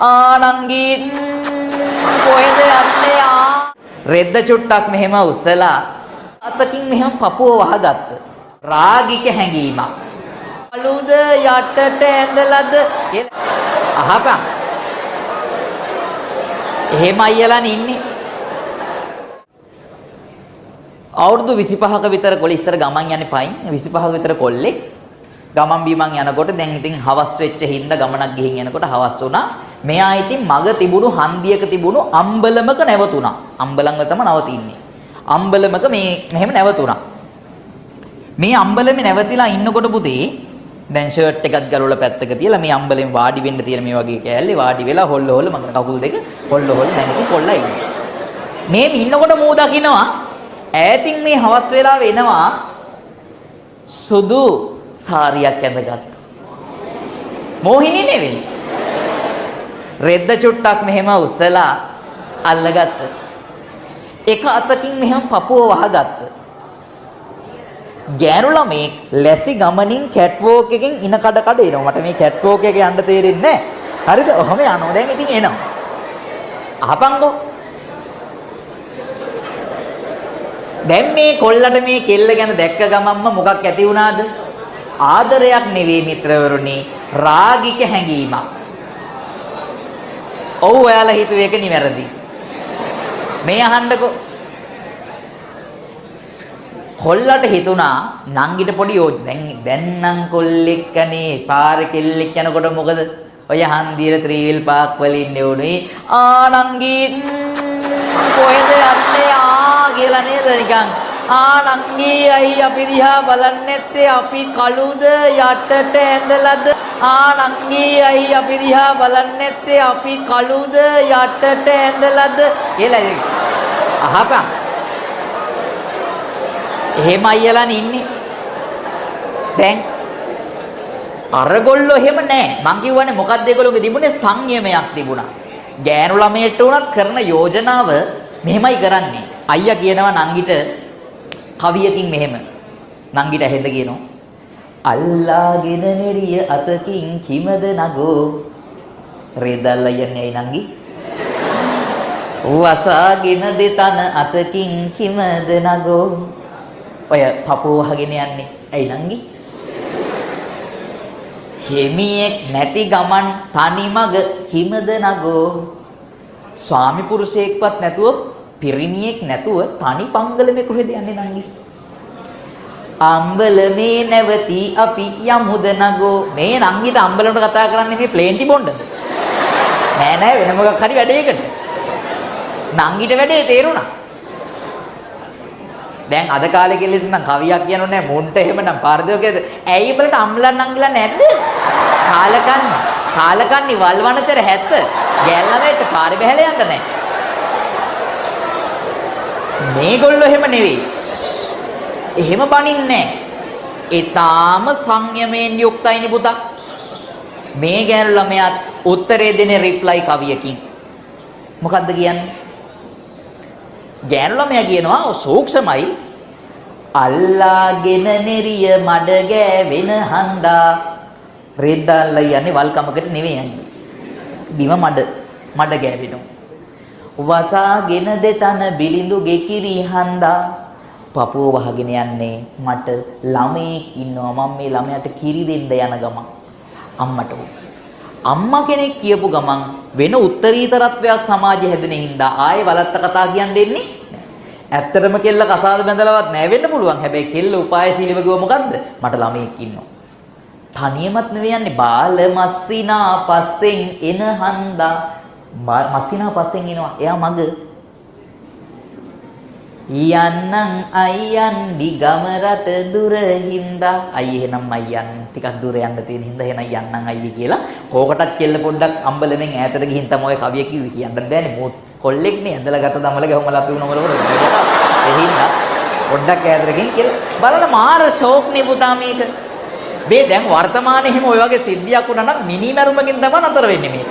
ආනංගි කොහෙද යන්නේ රෙද්ද චුට්ටක් මෙහෙම උස්සලා අතකින් මෙහෙම පපුව වහගත්ත. රාගික හැඟීමක්. අලුද යටට ඇඳලාද අහපන්. එහෙම අයියලානේ ඉන්නේ. අවුරුදු 25ක විතර කොල්ල ඉස්සර ගමන් යන්නේ පයින් 25ක විතර කොල්ලෙක් ගමන් බීමන් යනකොට දැන් ඉතින් හවස් වෙච්ච හින්දා ගමනක් ගිහින් යනකොට හවස් වුණා. මෙයා ඉතින් මග තිබුණු හන්දියක තිබුණු අම්බලමක නැවතුණා. අම්බලංග තමයි නවතින්නේ. අම්බලමක මේ මෙහෙම නැවතුණා. මේ අම්බලමේ නැවතිලා ඉන්නකොට පුතේ දැන් ෂර්ට් එකක් ගලවලා පැත්තක තියලා මේ අම්බලෙන් වාඩි වෙන්න තියෙන මේ වගේ කෑල්ලේ වාඩි වෙලා හොල්ල මගේ කකුල් දෙක හොල්ල දැන් ඉතින් කොල්ලා ඉන්නේ. මේ ඉන්නකොට මූ දකින්නවා ඈතින් මේ හවස් වෙලාව එනවා සුදු සාරියක් ඇඳගත්තා. මොහිනී නෙවෙයි. රෙද්ද චුට්ටක් මෙහෙම උස්සලා අල්ලගත්ත. එක අතකින් මෙහෙම පපුව වහගත්ත. ගෑනු ළමේ ලැසි ගමනින් කැට්වෝක් එකෙන් ඉන කඩ එනවා. මට මේ කැට්වෝක් එක යන්න තේරෙන්නේ නැහැ. හරිද? ඔහම යනවා. දැන් ඉතින් එනවා. අහපන්කෝ. දැන් මේ කොල්ලට මේ කෙල්ල ගැන දැක්ක ගමන්ම මොකක් ඇති වුණාද? ආදරයක් නෙවෙයි මිත්‍රවරුනි, රාගික හැඟීමක්. ඔව් ඔයාලා හිතුවේ ඒක නිවැරදි. මේ අහන්නකෝ. කොල්ලට හිතුණා නංගිට පොඩි දැන් නම් කොල්ලෙක් කනේ පාරේ කෙල්ලෙක් යනකොට මොකද? ඔය හන්දියේ ත්‍රිවිල් පාක් වල ඉන්නේ උනේ. නංගි කොහෙද යන්නේ කියලා නේද නිකන්. නංගි අයි අපි දිහා බලන්නේ නැත්තේ අපි කළුද යටට ඇඳලාද? නංගි අයි අපි දිහා බලන්නේ නැත්තේ අපි කළුද යටට ඇඳලාද? කියලා අහපන්. එහෙම අයියලානේ ඉන්නේ. දැන් අරගොල්ලෝ එහෙම නෑ. මං කියවනේ මොකක්ද ඒගොල්ලෝගේ තිබුණේ සංයමයක් තිබුණා. ගෑනු ළමයට උනත් කරන යෝජනාව මෙහෙමයි කරන්නේ. අයියා කියනවා නංගිට කවියකින් මෙහෙම. නංගිට ඇහෙන්න කියනවා. අල්ලාගෙන නෙරිය අතකින් කිමද නගෝ. රෙදල්ල යන්නේ ඇයි නංගි? වසාගෙන දෙතන අතකින් කිමද නගෝ. ඔය පපුව වහගෙන යන්නේ ඇයි නංගි? හිමියෙක් නැති ගමන් තනි මග කිමද නගෝ. ස්වාමි පුරුෂයෙක්වත් නැතුව පිරිමියෙක් නැතුව තනි පංගලමේ කොහෙද යන්නේ නංගි? අම්බලමේ නැවති අපි යමුද නගෝ. මේ නංගිට අම්බලමට කතා කරන්නේ මේ ප්ලේන්ටි බොණ්ඩද? නෑ වෙන මොකක් හරි වැඩේකට. නංගිට වැඩේ තේරුණා. දැන් අද කාලේ කෙල්ලෙක් නම් කවියක් කියනෝ නෑ මොන්ට එහෙමනම් පාරදෝකේද? ඇයි බලට අම්ලන් නංගිලා නැද්ද? කාලකන්ණි වල්වනචර 70 ගෑල්ලමෙට පාරේ බහැලා යන්න නෑ. මේගොල්ලෝ එහෙම නෙවෙයි. එහෙම බනින්නේ නෑ. ඒ තාම සංයමයෙන් යුක්තයිනි පුතා. මේ ගෑනු ළමයාත් උත්තරේ දෙන රිප්ලයි කවියකින්. මොකද්ද කියන්නේ? ගෑනු ළමයා කියනවා සූක්ෂමයි. අල්ලාගෙන නෙරිය මඩ ගෑවෙන හන්දා. රෙද්දල්ලා යන්නේ වල්කමකට නෙවෙයි. බිම මඩ ගෑවෙනවා. වසාගෙන දෙතන බිලිඳු ගෙකිරි හන්දා. පපුව වහගෙන යන්නේ මට ළමෙක් ඉන්නවා. මම මේ ළමයාට කිරි දෙන්න යන ගමන් අම්මට අම්මා කෙනෙක් කියපු ගමන් වෙන උත්තරීතරත්වයක් සමාජයේ හැදෙන හින්දා ආයේ වලත්ත කතා කියන්න දෙන්නේ නැහැ. ඇත්තටම කෙල්ල කසාද බැඳලවත් නැහැ වෙන්න පුළුවන්. හැබැයි කෙල්ල උපායශීලීව කිව්ව මොකද්ද? මට ළමෙක් ඉන්නවා. තනියමත් නෙවෙයි යන්නේ බාල මස්සිනා පස්සෙන් එන හන්දා. මස්සිනා පස්සෙන් එනවා. එයා මග යන්නම් අයියන් දිගම රට දුර හින්දා. අයියේ එහෙනම් අයියන් ටිකක් දුර යන්න තියෙන හින්දා එහෙනම් යන්නම් අයියේ කියලා කෝකටත් කෙල්ල පොඩ්ඩක් අම්බලෙන් ඈතට ගිහින් තමයි ඔය කවිය කිව්වේ. කියන්න බෑනේ මෝ කොල්ලෙක් නේ ඇඳලා ගත දමල ගහමලා අපි උනමල වල ඒ හින්දා පොඩ්ඩක් ඈතට ගිහින් කියලා බලන්න මාර ෂෝක් නේ පුතා මේක. මේ දැන් වර්තමානයේ එහෙම ඔය වගේ සිද්ධියක් වුණා නම් මිනි මරුමකින් තමයි නතර වෙන්නේ මේ.